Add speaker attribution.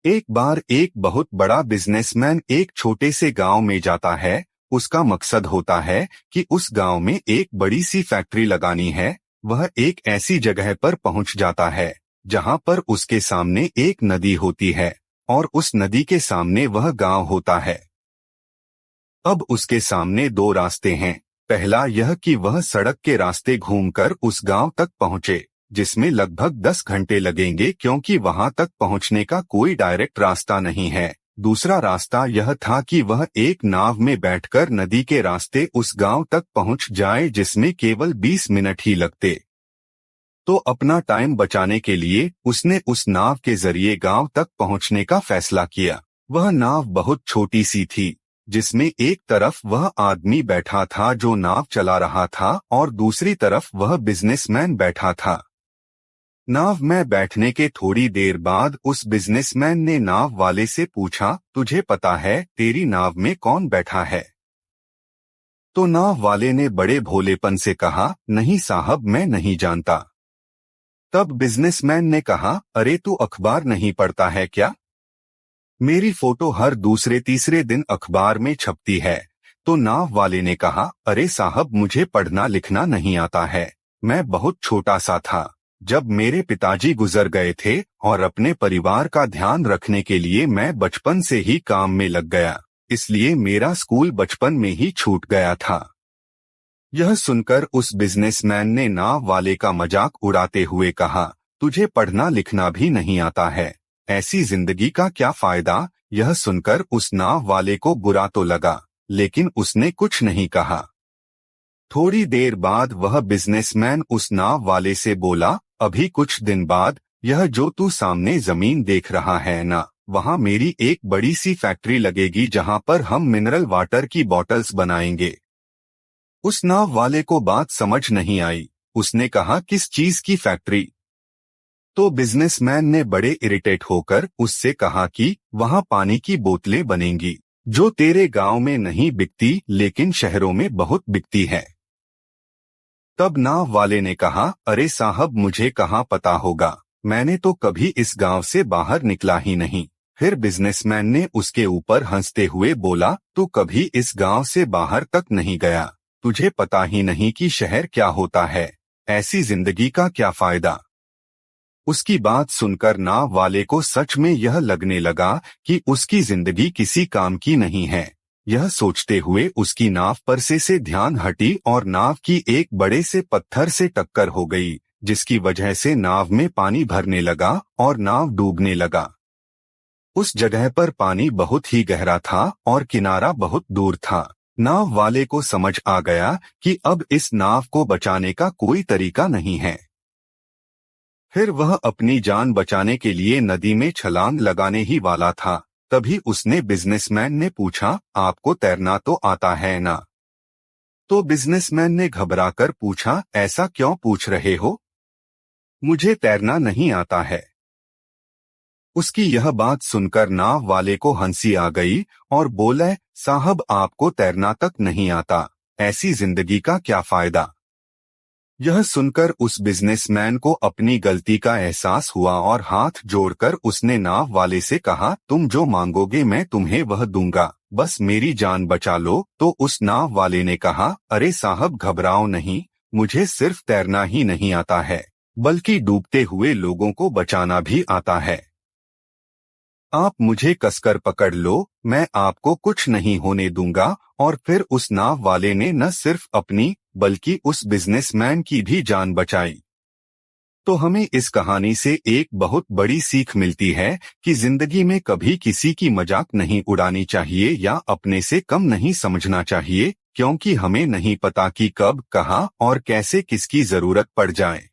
Speaker 1: एक बार एक बहुत बड़ा बिजनेसमैन एक छोटे से गांव में जाता है। उसका मकसद होता है कि उस गांव में एक बड़ी सी फैक्ट्री लगानी है। वह एक ऐसी जगह पर पहुंच जाता है जहां पर उसके सामने एक नदी होती है और उस नदी के सामने वह गांव होता है। अब उसके सामने दो रास्ते हैं। पहला यह कि वह सड़क के रास्ते घूमकर उस गांव तक पहुंचे, जिसमें लगभग 10 घंटे लगेंगे क्योंकि वहां तक पहुंचने का कोई डायरेक्ट रास्ता नहीं है। दूसरा रास्ता यह था कि वह एक नाव में बैठकर नदी के रास्ते उस गांव तक पहुंच जाए, जिसमें केवल 20 मिनट ही लगते। तो अपना टाइम बचाने के लिए उसने उस नाव के जरिए गांव तक पहुंचने का फैसला किया। वह नाव बहुत छोटी सी थी, जिसमें एक तरफ वह आदमी बैठा था जो नाव चला रहा था और दूसरी तरफ वह बिजनेसमैन बैठा था। नाव में बैठने के थोड़ी देर बाद उस बिजनेसमैन ने नाव वाले से पूछा, तुझे पता है तेरी नाव में कौन बैठा है? तो नाव वाले ने बड़े भोलेपन से कहा, नहीं साहब, मैं नहीं जानता। तब बिजनेसमैन ने कहा, अरे तू अखबार नहीं पढ़ता है क्या? मेरी फोटो हर दूसरे तीसरे दिन अखबार में छपती है। तो नाव वाले ने कहा, अरे साहब, मुझे पढ़ना लिखना नहीं आता है। मैं बहुत छोटा सा था जब मेरे पिताजी गुजर गए थे और अपने परिवार का ध्यान रखने के लिए मैं बचपन से ही काम में लग गया, इसलिए मेरा स्कूल बचपन में ही छूट गया था। यह सुनकर उस बिजनेसमैन ने नाव वाले का मजाक उड़ाते हुए कहा, तुझे पढ़ना लिखना भी नहीं आता है, ऐसी जिंदगी का क्या फायदा? यह सुनकर उस नाव वाले को बुरा तो लगा, लेकिन उसने कुछ नहीं कहा। थोड़ी देर बाद वह बिजनेसमैन उस नाव वाले से बोला, अभी कुछ दिन बाद यह जो तू सामने जमीन देख रहा है ना, वहाँ मेरी एक बड़ी सी फैक्ट्री लगेगी जहाँ पर हम मिनरल वाटर की बॉटल्स बनाएंगे। उस नाव वाले को बात समझ नहीं आई। उसने कहा, किस चीज की फैक्ट्री? तो बिजनेसमैन ने बड़े इरिटेट होकर उससे कहा कि वहाँ पानी की बोतलें बनेंगी, जो तेरे गांव में नहीं बिकती लेकिन शहरों में बहुत बिकती है। तब नाव वाले ने कहा, अरे साहब, मुझे कहाँ पता होगा, मैंने तो कभी इस गांव से बाहर निकला ही नहीं। फिर बिजनेसमैन ने उसके ऊपर हंसते हुए बोला, तू कभी इस गांव से बाहर तक नहीं गया, तुझे पता ही नहीं कि शहर क्या होता है, ऐसी जिंदगी का क्या फायदा? उसकी बात सुनकर नाव वाले को सच में यह लगने लगा कि उसकी जिंदगी किसी काम की नहीं है। यह सोचते हुए उसकी नाव पर से ध्यान हटी और नाव की एक बड़े से पत्थर से टक्कर हो गई, जिसकी वजह से नाव में पानी भरने लगा और नाव डूबने लगा। उस जगह पर पानी बहुत ही गहरा था और किनारा बहुत दूर था। नाव वाले को समझ आ गया कि अब इस नाव को बचाने का कोई तरीका नहीं है। फिर वह अपनी जान बचाने के लिए नदी में छलांग लगाने ही वाला था, तभी उसने बिजनेसमैन ने पूछा, आपको तैरना तो आता है ना? तो बिजनेसमैन ने घबराकर पूछा, ऐसा क्यों पूछ रहे हो? मुझे तैरना नहीं आता है। उसकी यह बात सुनकर नाव वाले को हंसी आ गई और बोले, साहब, आपको तैरना तक नहीं आता, ऐसी जिंदगी का क्या फायदा? यह सुनकर उस बिजनेसमैन को अपनी गलती का एहसास हुआ और हाथ जोड़कर उसने नाव वाले से कहा, तुम जो मांगोगे मैं तुम्हें वह दूंगा, बस मेरी जान बचा लो। तो उस नाव वाले ने कहा, अरे साहब, घबराओ नहीं, मुझे सिर्फ तैरना ही नहीं आता है, बल्कि डूबते हुए लोगों को बचाना भी आता है। आप मुझे कसकर पकड़ लो, मैं आपको कुछ नहीं होने दूंगा। और फिर उस नाव वाले ने न सिर्फ अपनी बल्कि उस बिजनेसमैन की भी जान बचाई। तो हमें इस कहानी से एक बहुत बड़ी सीख मिलती है कि जिंदगी में कभी किसी की मजाक नहीं उड़ानी चाहिए या अपने से कम नहीं समझना चाहिए, क्योंकि हमें नहीं पता कि कब, कहाँ और कैसे किसकी जरूरत पड़ जाए।